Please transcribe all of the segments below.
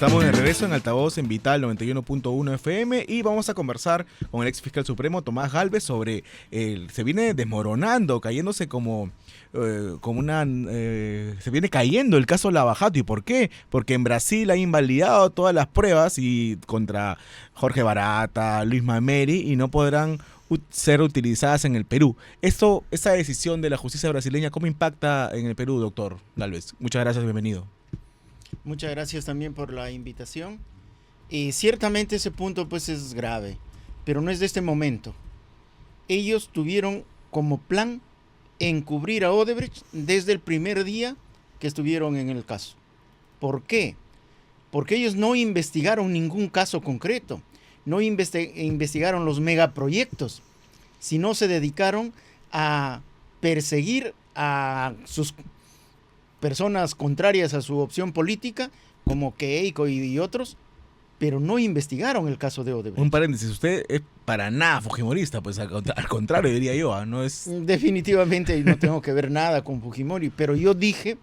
Estamos de regreso en Altavoz en Vital 91.1 FM y vamos a conversar con el ex fiscal supremo Tomás Gálvez sobre se viene desmoronando, cayéndose se viene cayendo el caso Lava Jato. ¿Y por qué? Porque en Brasil ha invalidado todas las pruebas y contra Jorge Barata, Luis Mameri, y no podrán ser utilizadas en el Perú. Esa decisión de la justicia brasileña, ¿cómo impacta en el Perú, doctor Gálvez? Muchas gracias, bienvenido. Muchas gracias también por la invitación. Y ciertamente ese punto pues es grave, pero no es de este momento. Ellos tuvieron como plan encubrir a Odebrecht desde el primer día que estuvieron en el caso. ¿Por qué? Porque ellos no investigaron ningún caso concreto, no investigaron los megaproyectos, sino se dedicaron a perseguir a sus personas contrarias a su opción política, como Keiko y otros, pero no investigaron el caso de Odebrecht. Un paréntesis, usted es para nada fujimorista, pues al contrario diría yo, no es... Definitivamente no tengo que ver nada con Fujimori, pero yo dije,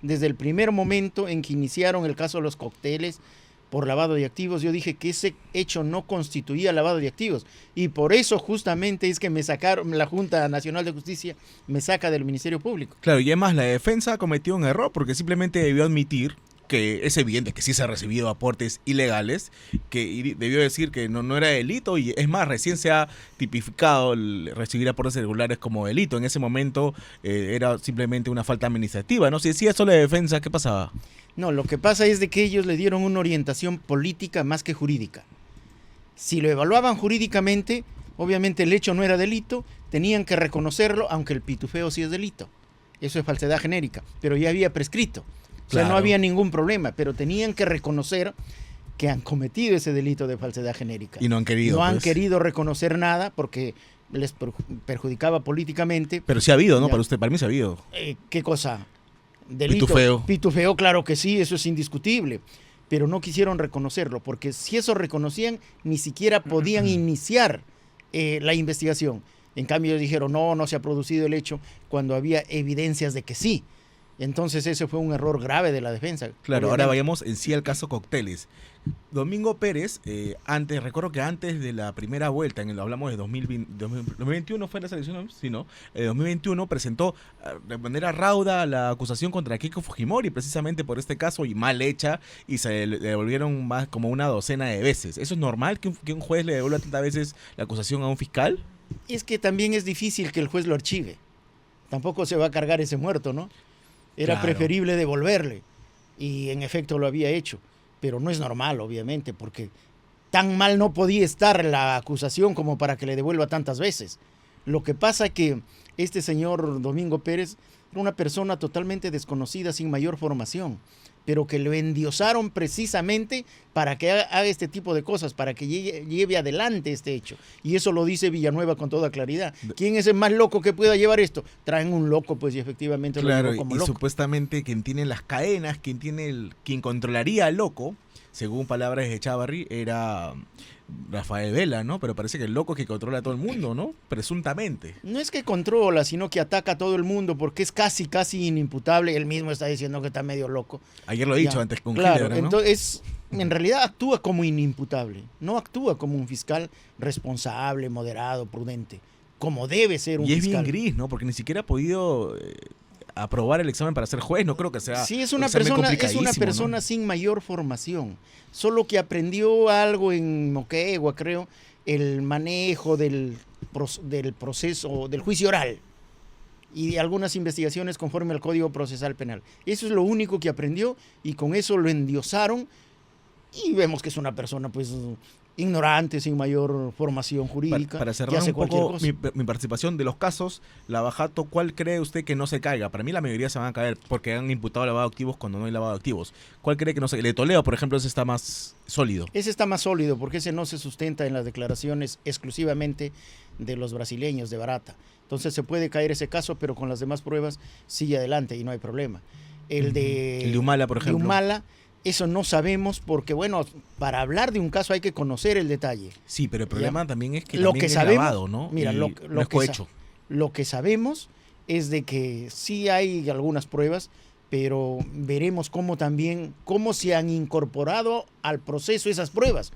desde el primer momento en que iniciaron el caso de los cócteles por lavado de activos, yo dije que ese hecho no constituía lavado de activos, y por eso justamente es que me sacaron, la Junta Nacional de Justicia me saca del Ministerio Público. Claro, y además la defensa cometió un error porque simplemente debió admitir que es evidente que sí se ha recibido aportes ilegales, que debió decir que no era delito, y es más, recién se ha tipificado el recibir aportes irregulares como delito. En ese momento era simplemente una falta administrativa, ¿no? Si decía eso la defensa, ¿qué pasaba? No, lo que pasa es de que ellos le dieron una orientación política más que jurídica. Si lo evaluaban jurídicamente, obviamente el hecho no era delito, tenían que reconocerlo, aunque el pitufeo sí es delito. Eso es falsedad genérica, pero ya había prescrito. O sea, Claro. no había ningún problema, pero tenían que reconocer que han cometido ese delito de falsedad genérica. Y no han querido. No han pues. querido reconocer nada porque les perjudicaba políticamente. Pero sí ha habido, ¿no? Ya. Para usted, para mí sí ha habido. ¿Qué cosa? Delito. Pitufeo. Pitufeo, claro que sí, eso es indiscutible. Pero no quisieron reconocerlo, porque si eso reconocían, ni siquiera podían iniciar la investigación. En cambio, ellos dijeron, no se ha producido el hecho, cuando había evidencias de que sí. Entonces ese fue un error grave de la defensa. Claro, obviamente. ahora vayamos en sí al caso Cócteles. Domingo Pérez, recuerdo que antes de la primera vuelta, hablamos de 2021 fue la selección, sí, ¿no? 2021 presentó de manera rauda la acusación contra Keiko Fujimori, precisamente por este caso, y mal hecha, y se le devolvieron más como una docena de veces. ¿Eso es normal que un juez le devuelva tantas veces la acusación a un fiscal? Es que también es difícil que el juez lo archive. Tampoco se va a cargar ese muerto, ¿no? Era Claro. preferible devolverle, y en efecto lo había hecho, pero no es normal, obviamente, porque tan mal no podía estar la acusación como para que le devuelva tantas veces. Lo que pasa es que este señor Domingo Pérez era una persona totalmente desconocida, sin mayor formación, pero que lo endiosaron precisamente para que haga este tipo de cosas, para que lleve adelante este hecho. Y eso lo dice Villanueva con toda claridad. ¿Quién es el más loco que pueda llevar esto? Traen un loco, pues, y efectivamente Claro, lo llevó como y loco. supuestamente quien tiene las cadenas, quien controlaría al loco, según palabras de Chávarri, era Rafael Vela, ¿no? Pero parece que el loco es que controla a todo el mundo, ¿no? Presuntamente. No es que controla, sino que ataca a todo el mundo, porque es casi inimputable. Él mismo está diciendo que está medio loco. Ayer lo he dicho Ya, antes con claro, Hildebrand, ¿no? entonces, en realidad actúa como inimputable. No actúa como un fiscal responsable, moderado, prudente, como debe ser un Y es fiscal. bien gris, ¿no? Porque ni siquiera ha podido aprobar el examen para ser juez. No creo que sea Sí, es un una examen persona complicadísimo, ¿no? sin mayor formación, solo que aprendió algo en Moquegua, creo, el manejo del proceso, del juicio oral y algunas investigaciones conforme al Código Procesal Penal. Eso es lo único que aprendió, y con eso lo endiosaron, y vemos que es una persona, pues, ignorante, sin mayor formación jurídica. Para y cerrar hace un cualquier poco cosa. mi participación de los casos, Lava Jato, ¿cuál cree usted que no se caiga? Para mí la mayoría se van a caer porque han imputado lavado de activos cuando no hay lavado de activos. ¿Cuál cree que no se? El de Toledo, por ejemplo, ese está más sólido. Ese está más sólido porque ese no se sustenta en las declaraciones exclusivamente de los brasileños, de Barata. Entonces se puede caer ese caso, pero con las demás pruebas sigue adelante y no hay problema. El de Humala, por ejemplo. De Humala, eso no sabemos porque, bueno, para hablar de un caso hay que conocer el detalle. Sí, pero el problema también es que Lo también que es sabemos, lavado, ¿no? mira, Y lo no es que cohecho. lo que sabemos es de que sí hay algunas pruebas, pero veremos cómo se han incorporado al proceso esas pruebas.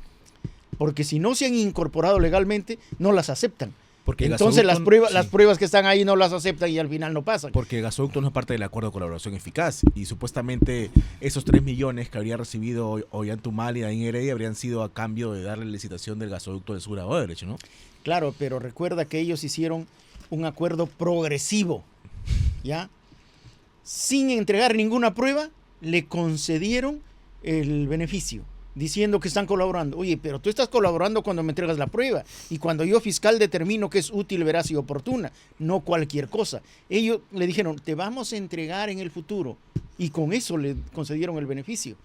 Porque si no se han incorporado legalmente, no las aceptan. Porque entonces gasoducto, las pruebas que están ahí no las aceptan y al final no pasan. Porque el gasoducto no es parte del acuerdo de colaboración eficaz y supuestamente esos 3 millones que habría recibido Ollantumala y Daín Heredia habrían sido a cambio de darle licitación del gasoducto del sur a Odebrecht, ¿no? Claro, pero recuerda que ellos hicieron un acuerdo progresivo, ¿ya? Sin entregar ninguna prueba, le concedieron el beneficio, diciendo que están colaborando. Oye, pero tú estás colaborando cuando me entregas la prueba y cuando yo, fiscal, determino que es útil, veraz y oportuna, no cualquier cosa. Ellos le dijeron, te vamos a entregar en el futuro, y con eso le concedieron el beneficio.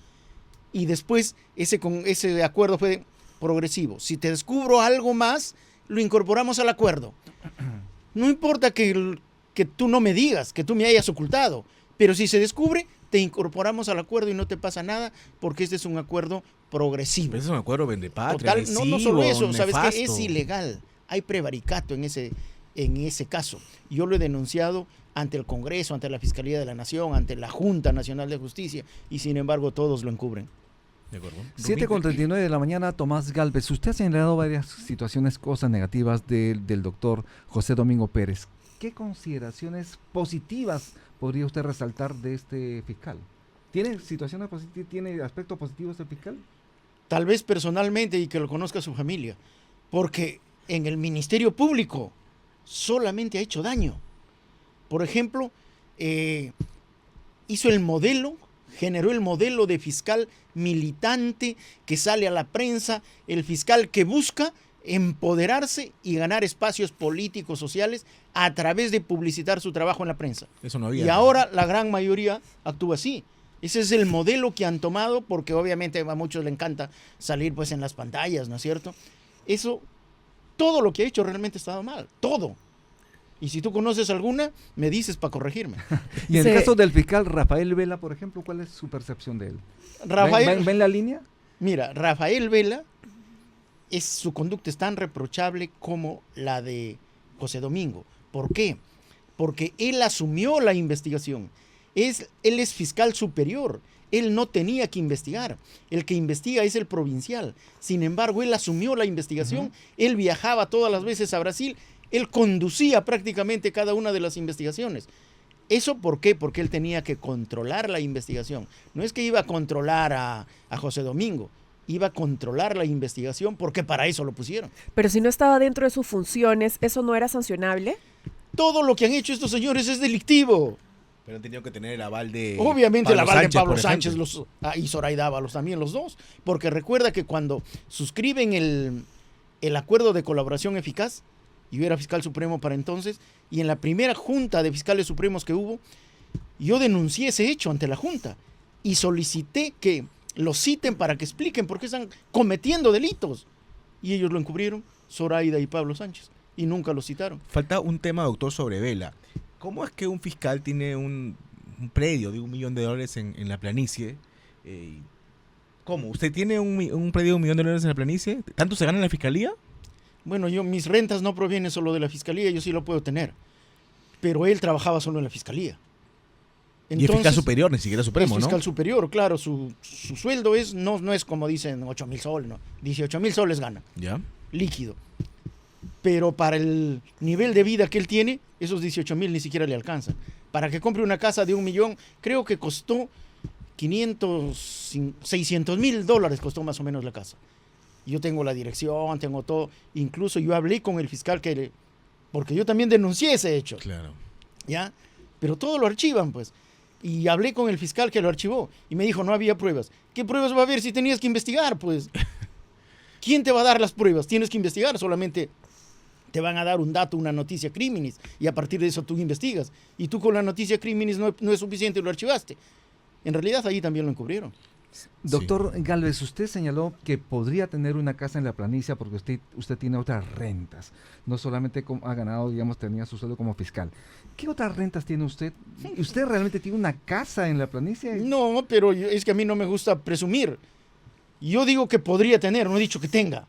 Y después ese acuerdo fue progresivo. Si te descubro algo más, lo incorporamos al acuerdo. No importa que tú no me digas, que tú me hayas ocultado, pero si se descubre, te incorporamos al acuerdo y no te pasa nada, porque este es un acuerdo progresivo. Pero es un acuerdo vendepatria, Total, no solo eso, nefasto. ¿sabes qué? Es ilegal. Hay prevaricato en ese caso. Yo lo he denunciado ante el Congreso, ante la Fiscalía de la Nación, ante la Junta Nacional de Justicia, y sin embargo todos lo encubren. De acuerdo. 7:39 de la mañana, Tomás Gálvez. Usted ha señalado varias situaciones, cosas negativas del doctor José Domingo Pérez. ¿Qué consideraciones positivas podría usted resaltar de este fiscal? ¿Tiene situaciones positivas, tiene aspectos positivos este fiscal? Tal vez personalmente y que lo conozca su familia, porque en el Ministerio Público solamente ha hecho daño. Por ejemplo, generó el modelo de fiscal militante que sale a la prensa, el fiscal que busca empoderarse y ganar espacios políticos, sociales, a través de publicitar su trabajo en la prensa. Eso no había. Y ahora la gran mayoría actúa así. Ese es el modelo que han tomado, porque obviamente a muchos les encanta salir pues en las pantallas, ¿no es cierto? Eso, todo lo que ha hecho realmente ha estado mal, todo. Y si tú conoces alguna, me dices para corregirme. Y en el caso del fiscal Rafael Vela, por ejemplo, ¿cuál es su percepción de él? ¿Ven la línea? Mira, Rafael Vela, su conducta es tan reprochable como la de José Domingo. ¿Por qué? Porque él asumió la investigación. Él es fiscal superior. Él no tenía que investigar. El que investiga es el provincial. Sin embargo, él asumió la investigación. Él viajaba todas las veces a Brasil. Él conducía prácticamente cada una de las investigaciones. ¿Eso por qué? Porque él tenía que controlar la investigación. No es que iba a controlar a José Domingo. Iba a controlar la investigación porque para eso lo pusieron. Pero si no estaba dentro de sus funciones, ¿eso no era sancionable? Todo lo que han hecho estos señores es delictivo. Pero han tenido que tener el aval de obviamente el aval de Pablo por Sánchez y Zoraida Ábalos también, los dos. Porque recuerda que cuando suscriben el acuerdo de colaboración eficaz, yo era fiscal supremo para entonces, y en la primera junta de fiscales supremos que hubo, yo denuncié ese hecho ante la junta y solicité que los citen para que expliquen por qué están cometiendo delitos. Y ellos lo encubrieron, Zoraida y Pablo Sánchez, y nunca lo citaron. Falta un tema, doctor, sobre Vela. ¿Cómo es que un fiscal tiene un predio de $1 millón en la planicie? ¿Cómo? ¿Usted tiene un predio de $1 millón en la planicie? ¿Tanto se gana en la fiscalía? Bueno, mis rentas no provienen solo de la fiscalía, yo sí lo puedo tener. Pero él trabajaba solo en la fiscalía. Entonces, y es fiscal superior, ni siquiera supremo, ¿no? Es fiscal superior, claro. Su sueldo no es como dicen 8,000 soles, no. 18,000 soles gana. Ya. Líquido. Pero para el nivel de vida que él tiene, esos 18,000 ni siquiera le alcanzan. Para que compre una casa de $1 millón, creo que costó $600,000 costó más o menos la casa. Yo tengo la dirección, tengo todo. Incluso yo hablé con el fiscal porque yo también denuncié ese hecho. Claro. ¿Ya? Pero todo lo archivan, pues. Y hablé con el fiscal que lo archivó y me dijo, no había pruebas. ¿Qué pruebas va a haber si tenías que investigar, pues? ¿Quién te va a dar las pruebas? Tienes que investigar, solamente te van a dar un dato, una noticia criminis, y a partir de eso tú investigas. Y tú con la noticia criminis no es suficiente y lo archivaste. En realidad ahí también lo encubrieron. Doctor Gálvez, usted señaló que podría tener una casa en la planicie porque usted tiene otras rentas. No solamente ha ganado, digamos, tenía su sueldo como fiscal. ¿Qué otras rentas tiene usted? ¿Usted realmente tiene una casa en la planicie? No, pero es que a mí no me gusta presumir. Yo digo que podría tener, no he dicho que tenga.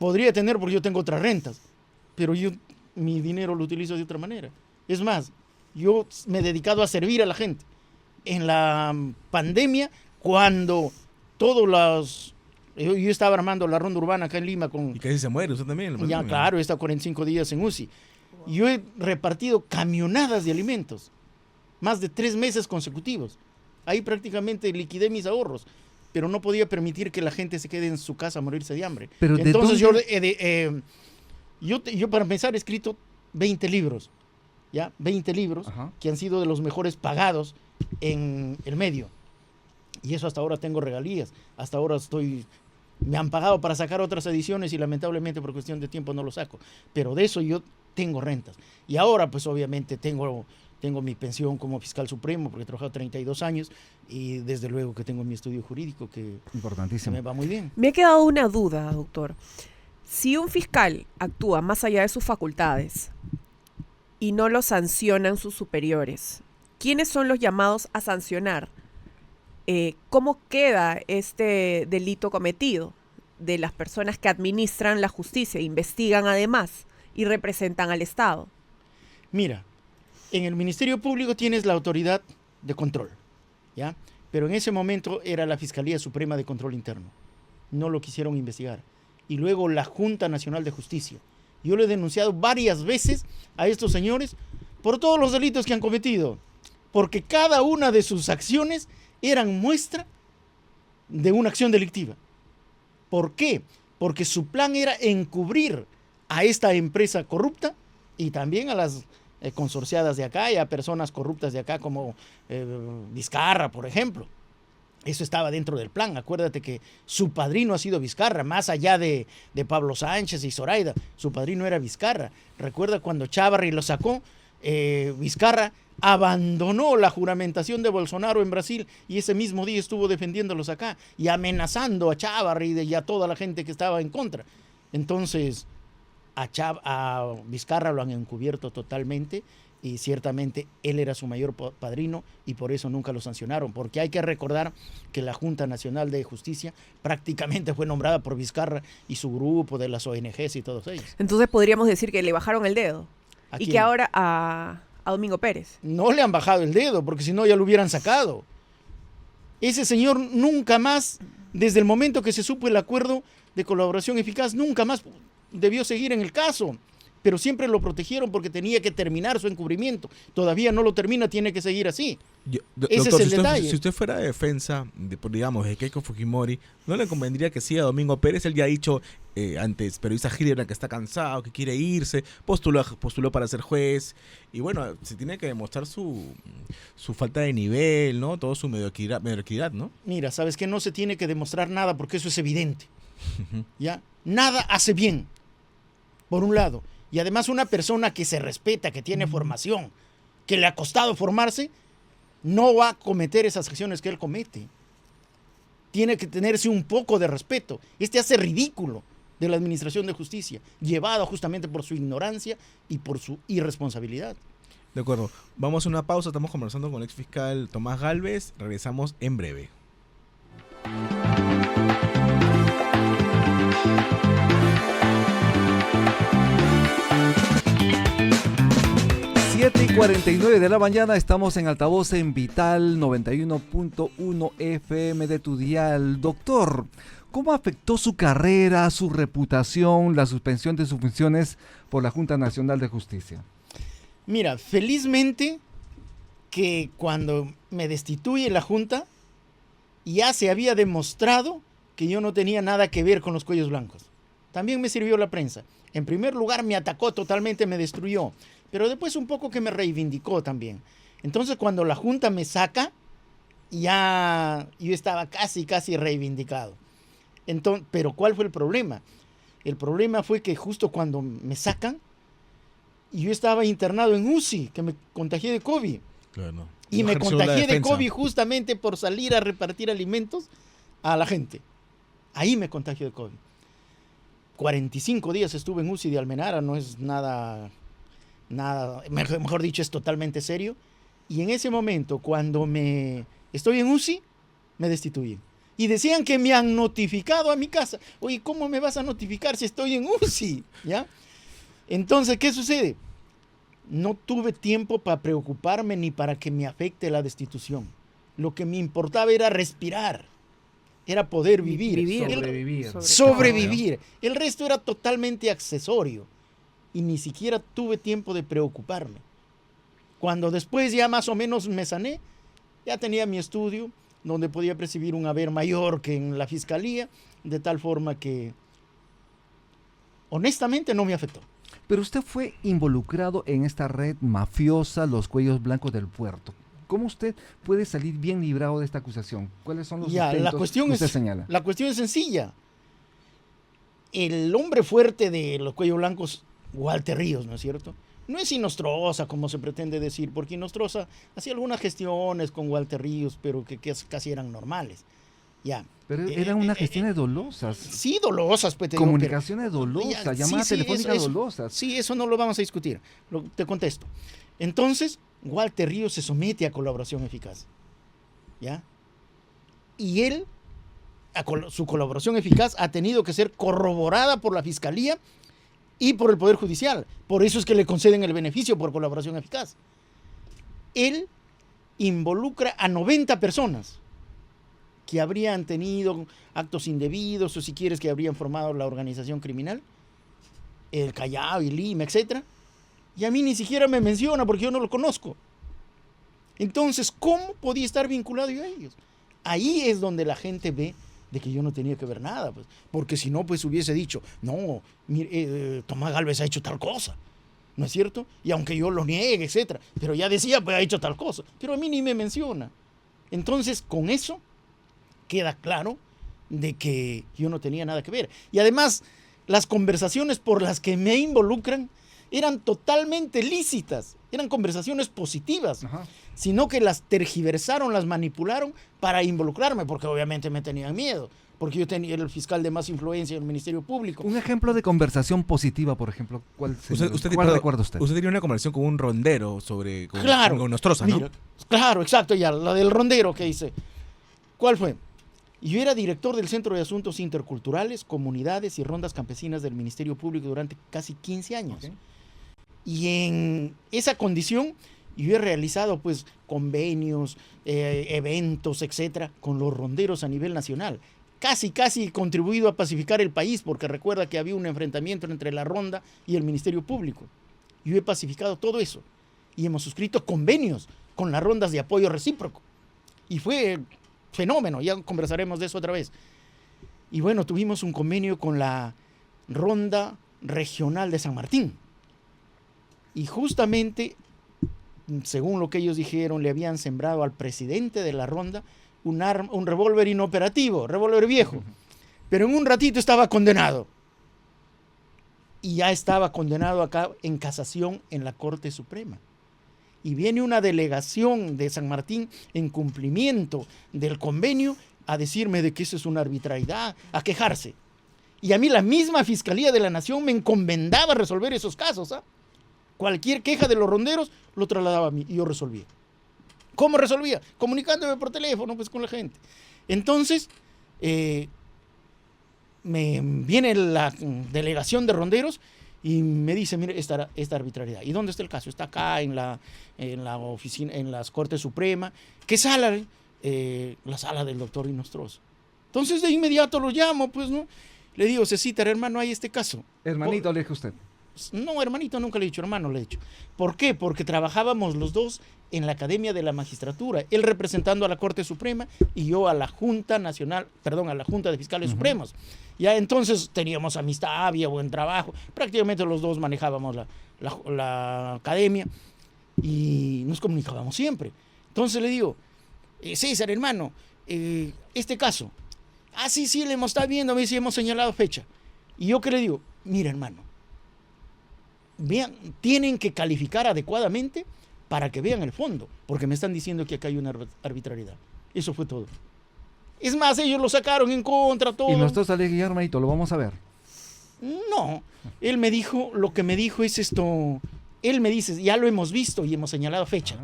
Podría tener porque yo tengo otras rentas. Pero mi dinero lo utilizo de otra manera. Es más, yo me he dedicado a servir a la gente. en la pandemia, cuando todos los... Yo estaba armando la ronda urbana acá en Lima con... Y casi se muere, usted también. Ya, claro, he estado 45 días en UCI. Yo he repartido camionadas de alimentos, más de 3 meses consecutivos. Ahí prácticamente liquidé mis ahorros, pero no podía permitir que la gente se quede en su casa a morirse de hambre. Pero entonces yo para empezar he escrito 20 libros, ¿ya? 20 libros. Ajá. Que han sido de los mejores pagados en el medio. Y eso hasta ahora tengo regalías. Hasta ahora me han pagado para sacar otras ediciones y lamentablemente por cuestión de tiempo no lo saco. Pero de eso yo tengo rentas. Y ahora pues obviamente tengo mi pensión como fiscal supremo porque he trabajado 32 años y desde luego que tengo mi estudio jurídico que Importantísimo. me va muy bien. Me ha quedado una duda, doctor. Si un fiscal actúa más allá de sus facultades y no lo sancionan sus superiores, ¿quiénes son los llamados a sancionar? ¿Cómo queda este delito cometido de las personas que administran la justicia, investigan además y representan al Estado? Mira, en el Ministerio Público tienes la autoridad de control, ¿ya? Pero en ese momento era la Fiscalía Suprema de Control Interno. No lo quisieron investigar. Y luego la Junta Nacional de Justicia. Yo le he denunciado varias veces a estos señores por todos los delitos que han cometido, porque cada una de sus acciones eran muestra de una acción delictiva. ¿Por qué? Porque su plan era encubrir a esta empresa corrupta y también a las consorciadas de acá y a personas corruptas de acá como Vizcarra, por ejemplo. Eso estaba dentro del plan. Acuérdate que su padrino ha sido Vizcarra, más allá de Pablo Sánchez y Zoraida. Su padrino era Vizcarra. Recuerda cuando Chávarri lo sacó, Vizcarra abandonó la juramentación de Bolsonaro en Brasil y ese mismo día estuvo defendiéndolos acá y amenazando a Chávarri y a toda la gente que estaba en contra. Entonces, a Vizcarra lo han encubierto totalmente y ciertamente él era su mayor padrino y por eso nunca lo sancionaron, porque hay que recordar que la Junta Nacional de Justicia prácticamente fue nombrada por Vizcarra y su grupo de las ONGs y todos ellos. Entonces podríamos decir que le bajaron el dedo. ¿A Y quién? que ahora a Domingo Pérez. No le han bajado el dedo, porque si no ya lo hubieran sacado. Ese señor nunca más, desde el momento que se supo el acuerdo de colaboración eficaz, nunca más debió seguir en el caso. Pero siempre lo protegieron porque tenía que terminar su encubrimiento. Todavía no lo termina, tiene que seguir así. Ese es el detalle. Si usted fuera de defensa, digamos, de Keiko Fujimori, ¿no le convendría que siga Domingo Pérez? Él ya ha dicho antes, periodista Hildebrand, que está cansado, que quiere irse, postuló para ser juez. Y bueno, se tiene que demostrar su falta de nivel, ¿no? Todo su mediocridad, ¿no? Mira, ¿sabes qué? No se tiene que demostrar nada porque eso es evidente. ¿Ya? Nada hace bien, por un lado. Y además una persona que se respeta, que tiene formación, que le ha costado formarse, no va a cometer esas acciones que él comete. Tiene que tenerse un poco de respeto. Hace ridículo de la Administración de Justicia, llevado justamente por su ignorancia y por su irresponsabilidad. De acuerdo. Vamos a una pausa. Estamos conversando con el ex fiscal Tomás Gálvez. Regresamos en breve. 7:49 de la mañana, estamos en altavoz en Vital 91.1 FM de tu dial. Doctor, ¿cómo afectó su carrera, su reputación, la suspensión de sus funciones por la Junta Nacional de Justicia? Mira, felizmente que cuando me destituye la Junta, ya se había demostrado que yo no tenía nada que ver con los cuellos blancos. También me sirvió la prensa. En primer lugar, me atacó totalmente, me destruyó. Pero después un poco que me reivindicó también. Entonces, cuando la Junta me saca, ya yo estaba casi reivindicado. Entonces, pero ¿cuál fue el problema? El problema fue que justo cuando me sacan, yo estaba internado en UCI, que me contagié de COVID. Claro. Y me contagié de COVID justamente por salir a repartir alimentos a la gente. Ahí me contagié de COVID. 45 días estuve en UCI de Almenara, no es nada, mejor dicho, es totalmente serio. Y en ese momento, cuando estoy en UCI, me destituyen. Y decían que me han notificado a mi casa. Oye, ¿cómo me vas a notificar si estoy en UCI? ¿Ya? Entonces, ¿qué sucede? No tuve tiempo para preocuparme ni para que me afecte la destitución. Lo que me importaba era respirar, era poder vivir. Vivir. Sobrevivir. El resto era totalmente accesorio y ni siquiera tuve tiempo de preocuparme. Cuando después ya más o menos me sané, ya tenía mi estudio donde podía percibir un haber mayor que en la fiscalía, de tal forma que honestamente no me afectó. Pero usted fue involucrado en esta red mafiosa, los cuellos blancos del puerto. ¿Cómo usted puede salir bien librado de esta acusación? ¿Cuáles son los sustentos que usted señala? La cuestión es sencilla. El hombre fuerte de los cuellos blancos, Walter Ríos, ¿no es cierto? No es Inostroza, como se pretende decir, porque Inostroza hacía algunas gestiones con Walter Ríos, pero que casi eran normales. Ya. Pero eran unas gestiones dolosas. Sí, dolosas, pues te digo, Comunicaciones dolosas, llamadas telefónicas dolosas. Sí, eso no lo vamos a discutir. Te contesto. Entonces, Walter Ríos se somete a colaboración eficaz. ¿Ya? Y él, su colaboración eficaz ha tenido que ser corroborada por la Fiscalía y por el Poder Judicial. Por eso es que le conceden el beneficio por colaboración eficaz. Él involucra a 90 personas que habrían tenido actos indebidos o si quieres que habrían formado la organización criminal, el Callao y Lima, etc. Y a mí ni siquiera me menciona porque yo no lo conozco. Entonces, ¿cómo podía estar vinculado yo a ellos? Ahí es donde la gente ve de que yo no tenía que ver nada, pues, porque si no, pues hubiese dicho, no, mire, Tomás Gálvez ha hecho tal cosa, ¿no es cierto? Y aunque yo lo niegue, etc., pero ya decía, pues ha hecho tal cosa, pero a mí ni me menciona. Entonces, con eso queda claro de que yo no tenía nada que ver. Y además, las conversaciones por las que me involucran eran totalmente lícitas, eran conversaciones positivas, sino que las tergiversaron, las manipularon para involucrarme, porque obviamente me tenían miedo, porque yo tenía el fiscal de más influencia en el Ministerio Público. Un ejemplo de conversación positiva, por ejemplo, ¿cuál recuerda usted? Usted tenía una conversación con un rondero sobre claro, con Nostroza, ¿no? Mira, claro, exacto, ya, la del rondero que hice. ¿Cuál fue? Yo era director del Centro de Asuntos Interculturales, Comunidades y Rondas Campesinas del Ministerio Público durante casi 15 años. Okay. Y en esa condición yo he realizado pues convenios, eventos, etcétera, con los ronderos a nivel nacional. Casi he contribuido a pacificar el país, porque recuerda que había un enfrentamiento entre la ronda y el Ministerio Público. Yo he pacificado todo eso y hemos suscrito convenios con las rondas de apoyo recíproco. Y fue fenómeno, ya conversaremos de eso otra vez. Y bueno, tuvimos un convenio con la Ronda Regional de San Martín. Y justamente, según lo que ellos dijeron, le habían sembrado al presidente de la ronda un revólver inoperativo, revólver viejo. Pero en un ratito estaba condenado. Y ya estaba condenado acá en casación en la Corte Suprema. Y viene una delegación de San Martín en cumplimiento del convenio a decirme de que eso es una arbitrariedad, a quejarse. Y a mí la misma Fiscalía de la Nación me encomendaba resolver esos casos, ¿ah? Cualquier queja de los ronderos lo trasladaba a mí y yo resolvía. ¿Cómo resolvía? Comunicándome por teléfono pues con la gente. Entonces, me viene la delegación de ronderos y me dice, mire, esta arbitrariedad. ¿Y dónde está el caso? Está acá en la oficina, en la Corte Suprema. ¿Qué sala? La sala del doctor Inostroza. Entonces de inmediato lo llamo, pues, ¿no? Le digo, Cecítar, hermano, hay este caso. Hermanito, le dijo usted. No, hermanito, nunca le he dicho, hermano, le he dicho. ¿Por qué? Porque trabajábamos los dos en la Academia de la Magistratura, él representando a la Corte Suprema y yo a la Junta Nacional, perdón, a la Junta de Fiscales Supremos. Ya entonces teníamos amistad, había buen trabajo, prácticamente los dos manejábamos la academia y nos comunicábamos siempre. Entonces le digo, César, hermano, este caso, sí, le hemos estado viendo, a ver si hemos señalado fecha. Y yo que le digo, mira, hermano, vean, tienen que calificar adecuadamente para que vean el fondo, porque me están diciendo que acá hay una arbitrariedad. Eso fue todo. Es más, ellos lo sacaron en contra, todo. Y nosotros sale Guillermito, lo vamos a ver. No, él me dijo, lo que me dijo es esto, él me dice, ya lo hemos visto y hemos señalado fecha.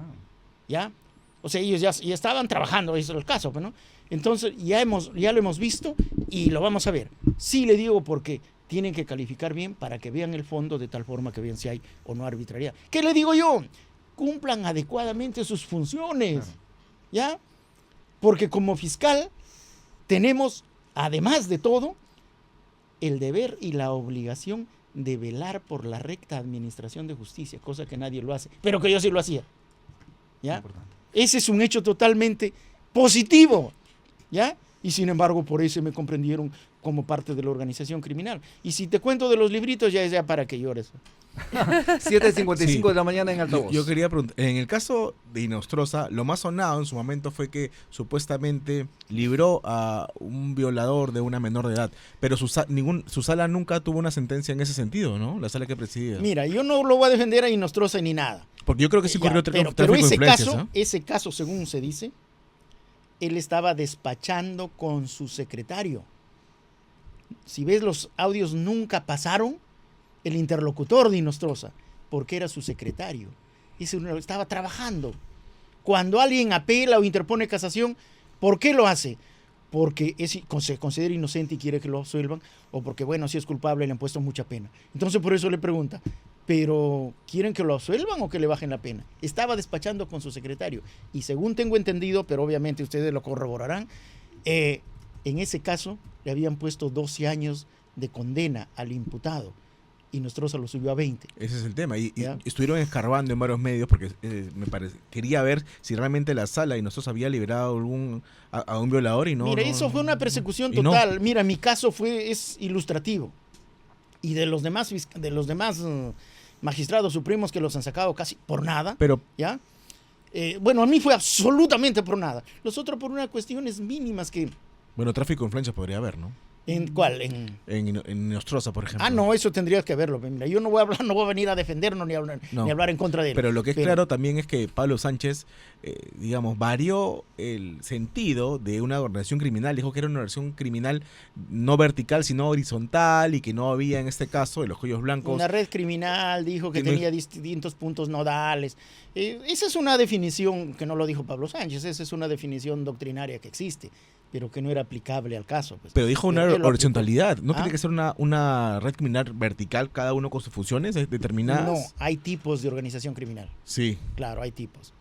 ¿Ya? O sea, ellos ya estaban trabajando, eso es el caso, ¿no? Entonces, ya lo hemos visto y lo vamos a ver. Sí le digo porque tienen que calificar bien para que vean el fondo de tal forma que vean si hay o no arbitrariedad. ¿Qué le digo yo? Cumplan adecuadamente sus funciones, ¿ya? Porque como fiscal tenemos, además de todo, el deber y la obligación de velar por la recta administración de justicia, cosa que nadie lo hace, pero que yo sí lo hacía. ¿Ya? Importante. Ese es un hecho totalmente positivo, ¿ya? Y sin embargo, por eso me comprendieron como parte de la organización criminal. Y si te cuento de los libritos, ya es ya para que llores. 7:55 Sí. de la mañana en altavoz. Yo quería preguntar, en el caso de Inostroza, lo más sonado en su momento fue que supuestamente libró a un violador de una menor de edad, pero su sala nunca tuvo una sentencia en ese sentido, ¿no? La sala que presidía. Mira, yo no lo voy a defender a Inostroza ni nada. Porque yo creo que sí Ya, ocurrió pero tráfico de ese influencias, caso, ¿no? ese caso, según se dice, él estaba despachando con su secretario. Si ves, los audios nunca pasaron el interlocutor de Inostroza, porque era su secretario. Ese estaba trabajando. Cuando alguien apela o interpone casación, ¿por qué lo hace? Porque se considera inocente y quiere que lo absuelvan, o porque, bueno, si es culpable le han puesto mucha pena. Entonces por eso le pregunta, ¿pero quieren que lo absuelvan o que le bajen la pena? Estaba despachando con su secretario. Y según tengo entendido, pero obviamente ustedes lo corroborarán, en ese caso le habían puesto 12 años de condena al imputado. Y Nostroza lo subió a 20. Ese es el tema. Y ¿Ya? estuvieron escarbando en varios medios porque quería ver si realmente la sala y nosotros había liberado a un violador y no. Mira, no, eso fue una persecución y no. total. Mira, mi caso es ilustrativo. Y de los demás magistrados supremos que los han sacado casi por nada, Pero ¿ya? Bueno, a mí fue absolutamente por nada. Los otros por unas cuestiones mínimas que... bueno, tráfico de influencias podría haber, ¿no? ¿En cuál? En Nostroza, por ejemplo. Ah, no, eso tendrías que verlo. Mira, yo no voy a hablar, no voy a venir a defendernos ni No. ni hablar en contra de él. Pero lo que es Pero- claro también es que Pablo Sánchez, digamos, varió el sentido de una organización criminal. Dijo que era una organización criminal no vertical, sino horizontal y que no había en este caso de los cuellos blancos. Una red criminal, dijo que Que no es- tenía distintos puntos nodales. Esa es una definición que no lo dijo Pablo Sánchez, esa es una definición doctrinaria que existe, pero que no era aplicable al caso. Pues. Pero dijo una Él lo aplicó. horizontalidad. ¿No Ah. tiene que ser una red criminal vertical, cada uno con sus funciones determinadas? No, hay tipos de organización criminal. Sí. Claro, hay tipos.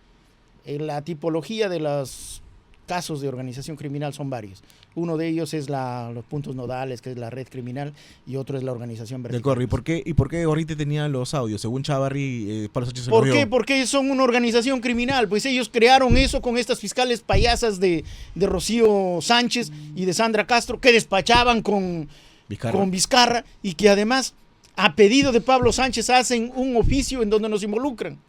La tipología de los casos de organización criminal son varios. Uno de ellos es los puntos nodales, que es la red criminal, y otro es la organización De vertical. acuerdo. ¿Y por qué Gorriti tenía los audios? Según Chávarri, Pablo Sánchez se los ¿Por dio. qué? Porque son una organización criminal. Pues ellos crearon eso con estas fiscales payasas de Rocío Sánchez y de Sandra Castro, que despachaban con Vizcarra y que además, a pedido de Pablo Sánchez, hacen un oficio en donde nos involucran.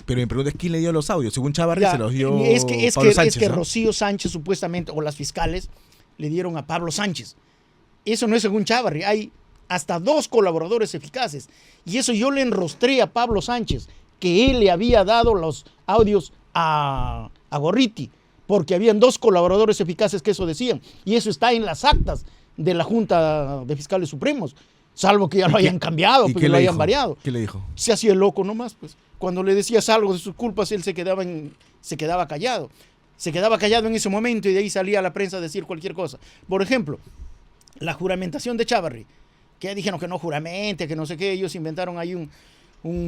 Pero mi pregunta es quién le dio los audios. Según Chávarri Ya, se los dio es Pablo que Sánchez, ¿no? Rocío Sánchez supuestamente, o las fiscales, le dieron a Pablo Sánchez. Eso no es según Chávarri. Hay hasta 2 colaboradores eficaces. Y eso yo le enrostré a Pablo Sánchez, que él le había dado los audios a Gorriti, porque habían 2 colaboradores eficaces que eso decían. Y eso está en las actas de la Junta de Fiscales Supremos, salvo que ya lo hayan cambiado, ¿Y porque qué lo le hayan dijo? variado. ¿Qué le dijo? Se hacía el loco nomás, pues. Cuando le decías algo de sus culpas, él se quedaba callado. Se quedaba callado en ese momento y de ahí salía a la prensa a decir cualquier cosa. Por ejemplo, la juramentación de Chávarri, que ya dijeron que no juramente, que no sé qué, ellos inventaron ahí un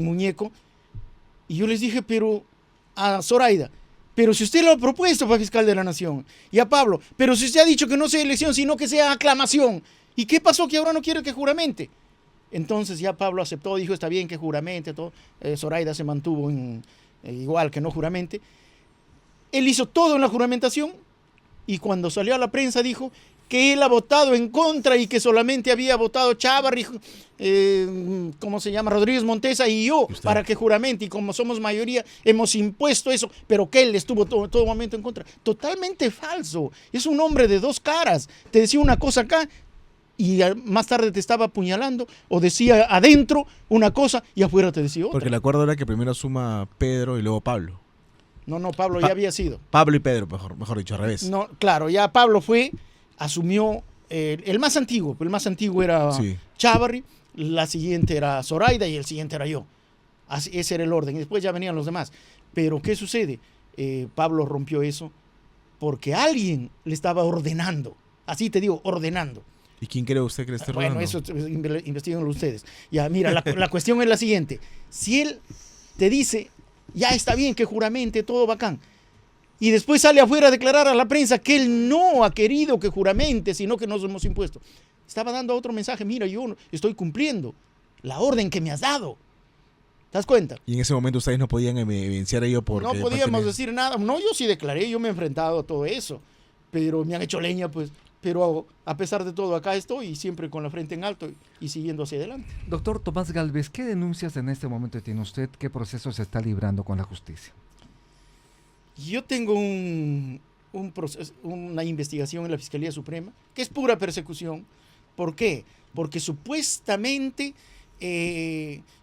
muñeco. Y yo les dije, pero a Zoraida, pero si usted lo ha propuesto para fiscal de la nación, y a Pablo, pero si usted ha dicho que no sea elección, sino que sea aclamación, ¿y qué pasó que ahora no quiere que juramente? Entonces ya Pablo aceptó, dijo, está bien que juramente, todo. Zoraida se mantuvo igual que no juramente. Él hizo todo en la juramentación y cuando salió a la prensa dijo que él ha votado en contra y que solamente había votado Chávarri, ¿cómo se llama? Rodríguez Montesa y yo ¿Y usted? para que juramente, y como somos mayoría hemos impuesto eso, pero que él estuvo todo momento en contra. Totalmente falso. Es un hombre de 2 caras. Te decía una cosa acá y más tarde te estaba apuñalando, o decía adentro una cosa y afuera te decía otra. Porque el acuerdo era que primero suma Pedro y luego Pablo. No, Pablo ya había sido. Pablo y Pedro, mejor dicho, al revés. No, claro, ya Pablo asumió el más antiguo era Sí. Chávarri, la siguiente era Zoraida y el siguiente era yo. Ese era el orden, y después ya venían los demás. Pero ¿qué sucede? Pablo rompió eso porque alguien le estaba ordenando, así te digo, ordenando. ¿Y quién cree usted que le esté Bueno, robando? eso investíguenlo ustedes. Ya, mira, la cuestión es la siguiente. Si él te dice, ya está bien que juramente, todo bacán. Y después sale afuera a declarar a la prensa que él no ha querido que juramente, sino que nos hemos impuesto. Estaba dando otro mensaje, mira, yo estoy cumpliendo la orden que me has dado. ¿Te das cuenta? Y en ese momento ustedes no podían evidenciar ello porque... No podíamos decir nada. No, yo sí declaré, yo me he enfrentado a todo eso. Pero me han hecho leña, pues. Pero a pesar de todo, acá estoy siempre con la frente en alto y siguiendo hacia adelante. Doctor Tomás Gálvez, ¿qué denuncias en este momento tiene usted? ¿Qué proceso se está librando con la justicia? Yo tengo una investigación en la Fiscalía Suprema que es pura persecución. ¿Por qué? Porque supuestamente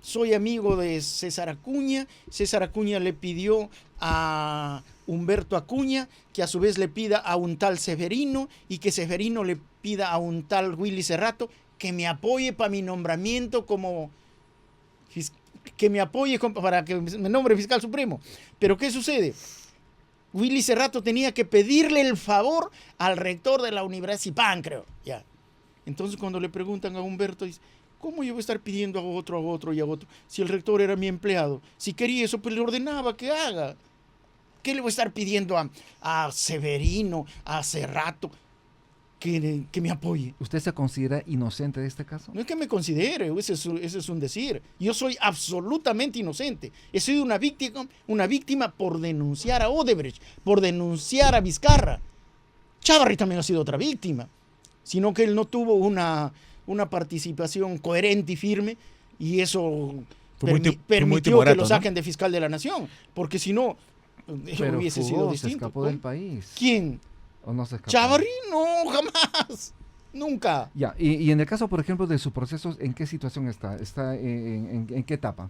soy amigo de César Acuña. César Acuña le pidió a Humberto Acuña que a su vez le pida a un tal Severino y que Severino le pida a un tal Willy Cerrato que me apoye para mi nombramiento para que me nombre fiscal supremo. Pero ¿qué sucede? Willy Cerrato tenía que pedirle el favor al rector de la Universidad Cipán, creo. Ya. Entonces cuando le preguntan a Humberto, dice, ¿cómo yo voy a estar pidiendo a otro y a otro? Si el rector era mi empleado. Si quería eso, pues le ordenaba que haga. ¿Qué le voy a estar pidiendo a Severino, a Cerrato, que me apoye? ¿Usted se considera inocente de este caso? No es que me considere, ese es un decir. Yo soy absolutamente inocente. He sido una víctima por denunciar a Odebrecht, por denunciar a Vizcarra. Chávarri también ha sido otra víctima, sino que él no tuvo una participación coherente y firme, y eso permitió que lo saquen de fiscal de la nación, porque si no, Pero hubiese sido distinto. se escapó del país. ¿Quién? ¿O no se escapó? Chávarri, no, jamás, nunca. Ya, y en el caso, por ejemplo, de su proceso, ¿en qué situación está? ¿Está en qué etapa?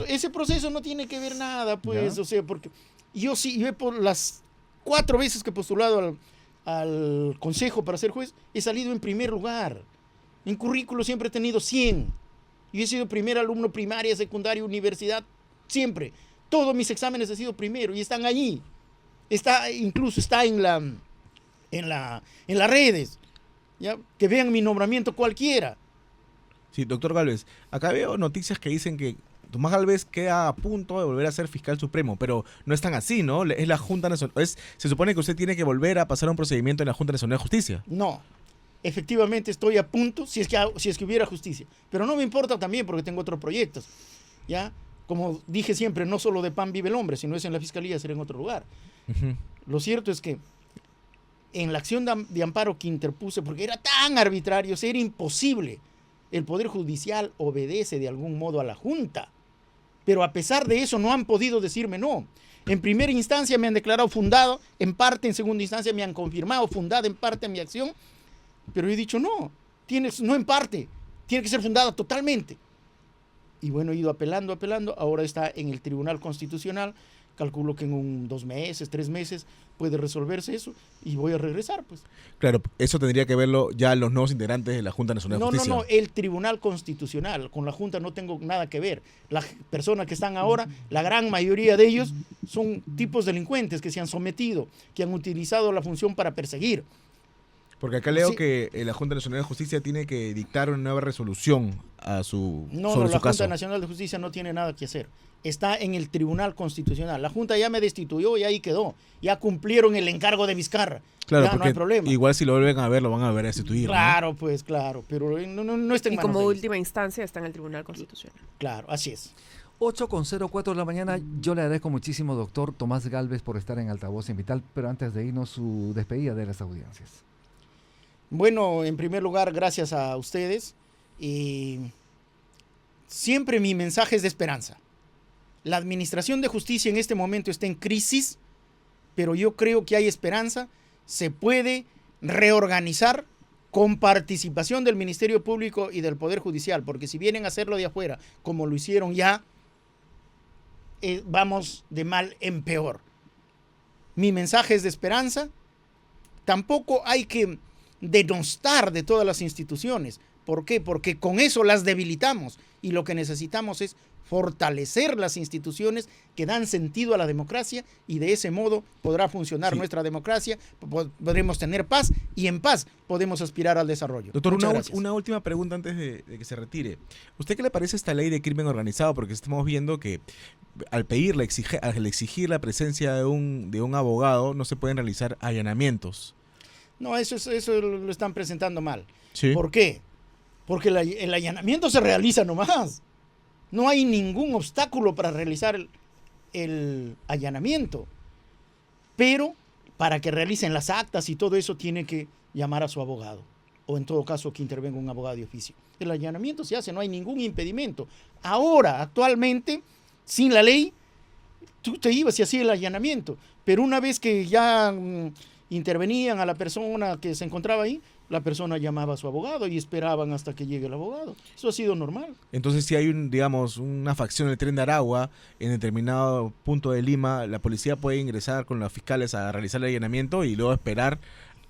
Ese proceso no tiene que ver nada, pues, ¿Ya? o sea, porque yo por las 4 veces que he postulado al consejo para ser juez, he salido en primer lugar. En currículo siempre he tenido 100. Yo he sido primer alumno, primaria, secundaria, universidad, siempre. Todos mis exámenes he sido primero y están allí. Incluso está en las redes. ¿Ya? Que vean mi nombramiento cualquiera. Sí, doctor Gálvez, acá veo noticias que dicen que Tomás Gálvez queda a punto de volver a ser fiscal supremo, pero no es tan así, ¿no? Es la Junta Nacional. Se supone que usted tiene que volver a pasar un procedimiento en la Junta Nacional de Justicia. No, efectivamente estoy a punto si es que hubiera justicia. Pero no me importa también porque tengo otros proyectos. ¿Ya? Como dije siempre, no solo de pan vive el hombre, si no es en la fiscalía, será en otro lugar. Uh-huh. Lo cierto es que en la acción de amparo que interpuse, porque era tan arbitrario, era imposible. El Poder Judicial obedece de algún modo a la Junta. Pero a pesar de eso no han podido decirme no. En primera instancia me han declarado fundado, en parte, en segunda instancia me han confirmado fundada en parte mi acción, pero he dicho no en parte, tiene que ser fundada totalmente. Y bueno, he ido apelando, ahora está en el Tribunal Constitucional, calculo que en 2 meses, 3 meses puede resolverse eso y voy a regresar, pues. Claro, eso tendría que verlo ya los nuevos integrantes de la Junta Nacional de Justicia. No, el Tribunal Constitucional, con la Junta no tengo nada que ver. Las personas que están ahora, la gran mayoría de ellos son tipos delincuentes que se han sometido, que han utilizado la función para perseguir. Porque acá leo Sí. que la Junta Nacional de Justicia tiene que dictar una nueva resolución sobre su La caso. Junta Nacional de Justicia no tiene nada que hacer. Está en el Tribunal Constitucional. La Junta ya me destituyó y ahí quedó. Ya cumplieron el encargo de Vizcarra. Claro, ya porque no hay problema. igual si lo vuelven a ver, lo van a ver a destituir, ¿no? Claro, pues claro, pero no está en Y manos como de ellos. última instancia está en el Tribunal Constitucional. Claro, así es. 8:04 de la mañana. Yo le agradezco muchísimo, doctor Tomás Gálvez, por estar en Altavoz en Vital, pero antes de irnos, su despedida de las audiencias. Bueno, en primer lugar, gracias a ustedes. Y siempre mi mensaje es de esperanza. La administración de justicia en este momento está en crisis, pero yo creo que hay esperanza. Se puede reorganizar con participación del Ministerio Público y del Poder Judicial, porque si vienen a hacerlo de afuera, como lo hicieron ya, vamos de mal en peor. Mi mensaje es de esperanza. Tampoco hay que denostar de todas las instituciones. ¿Por qué? Porque con eso las debilitamos y lo que necesitamos es fortalecer las instituciones que dan sentido a la democracia y de ese modo podrá funcionar Sí. nuestra democracia, podremos tener paz y en paz podemos aspirar al desarrollo. Doctor, Muchas gracias. una última pregunta antes de que se retire. ¿Usted qué le parece esta ley de crimen organizado? Porque estamos viendo que al al exigir la presencia de un abogado no se pueden realizar allanamientos. No, eso lo están presentando mal. Sí. ¿Por qué? Porque el allanamiento se realiza nomás. No hay ningún obstáculo para realizar el allanamiento. Pero para que realicen las actas y todo eso tiene que llamar a su abogado. O en todo caso que intervenga un abogado de oficio. El allanamiento se hace, no hay ningún impedimento. Ahora, actualmente, sin la ley, tú te ibas y hacías el allanamiento. Pero una vez que ya intervenían a la persona que se encontraba ahí, la persona llamaba a su abogado y esperaban hasta que llegue el abogado. Eso ha sido normal. Entonces, si hay una facción del Tren de Aragua en determinado punto de Lima, la policía puede ingresar con los fiscales a realizar el allanamiento y luego esperar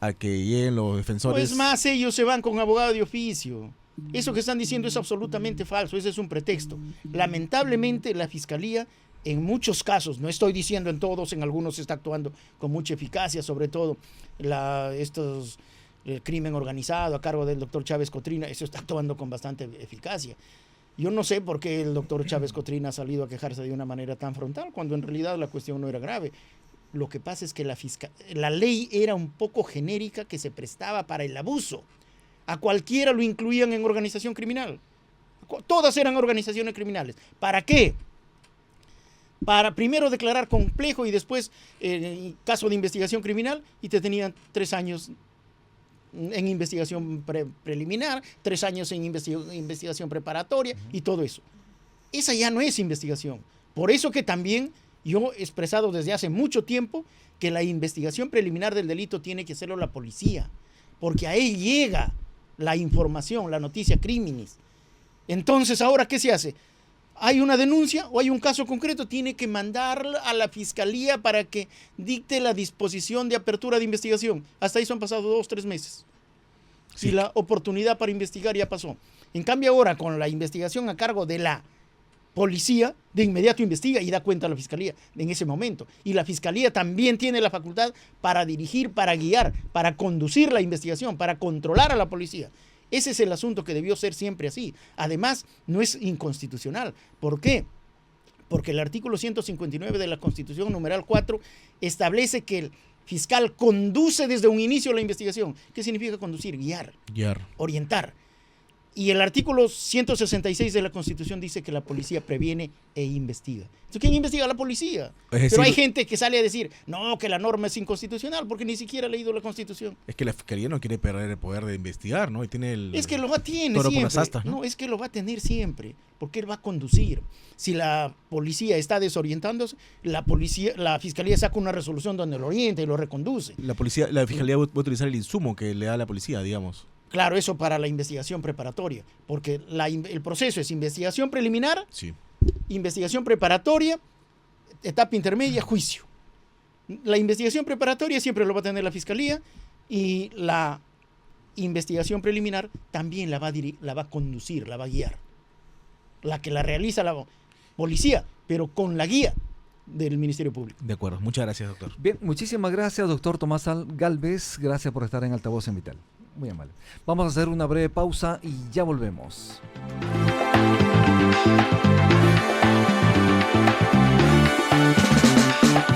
a que lleguen los defensores. Pues más, ellos se van con abogado de oficio. Eso que están diciendo es absolutamente falso, ese es un pretexto. Lamentablemente la fiscalía, en muchos casos, no estoy diciendo en todos, en algunos se está actuando con mucha eficacia, sobre todo el crimen organizado a cargo del doctor Chávez Cotrina, eso está actuando con bastante eficacia. Yo no sé por qué el doctor Chávez Cotrina ha salido a quejarse de una manera tan frontal, cuando en realidad la cuestión no era grave. Lo que pasa es que la ley era un poco genérica que se prestaba para el abuso. A cualquiera lo incluían en organización criminal. Todas eran organizaciones criminales. ¿Para qué? Para primero declarar complejo y después, en caso de investigación criminal, y te tenían 3 años en investigación preliminar, 3 años en investigación preparatoria y todo eso. Esa ya no es investigación. Por eso que también yo he expresado desde hace mucho tiempo que la investigación preliminar del delito tiene que hacerlo la policía, porque a él llega la información, la noticia criminis. Entonces, ¿ahora qué se hace? Hay una denuncia o hay un caso concreto, tiene que mandar a la fiscalía para que dicte la disposición de apertura de investigación. Hasta eso han pasado 2 o 3 meses. Sí. Y la oportunidad para investigar ya pasó. En cambio ahora, con la investigación a cargo de la policía, de inmediato investiga y da cuenta a la fiscalía en ese momento. Y la fiscalía también tiene la facultad para dirigir, para guiar, para conducir la investigación, para controlar a la policía. Ese es el asunto que debió ser siempre así. Además, no es inconstitucional. ¿Por qué? Porque el artículo 159 de la Constitución, numeral 4, establece que el fiscal conduce desde un inicio la investigación. ¿Qué significa conducir? Guiar, orientar. Y el artículo 166 de la Constitución dice que la policía previene e investiga. Entonces, ¿quién investiga? La policía. Es decir, pero hay gente que sale a decir, no, que la norma es inconstitucional porque ni siquiera ha leído la Constitución. Es que la fiscalía no quiere perder el poder de investigar, ¿no? Y tiene Es que lo va a tener toro por siempre. las astas, ¿no? No, es que lo va a tener siempre, porque él va a conducir. Si la policía está desorientándose, la fiscalía saca una resolución donde lo orienta y lo reconduce. La fiscalía va a utilizar el insumo que le da la policía, digamos. Claro, eso para la investigación preparatoria, porque el proceso es investigación preliminar, Sí. investigación preparatoria, etapa intermedia, juicio. La investigación preparatoria siempre lo va a tener la fiscalía y la investigación preliminar también la va a conducir, la va a guiar. La que la realiza la policía, pero con la guía del Ministerio Público. De acuerdo. Muchas gracias, doctor. Bien, muchísimas gracias, doctor Tomás Galvez. Gracias por estar en Altavoz en Vital. Muy amable. Vamos a hacer una breve pausa y ya volvemos.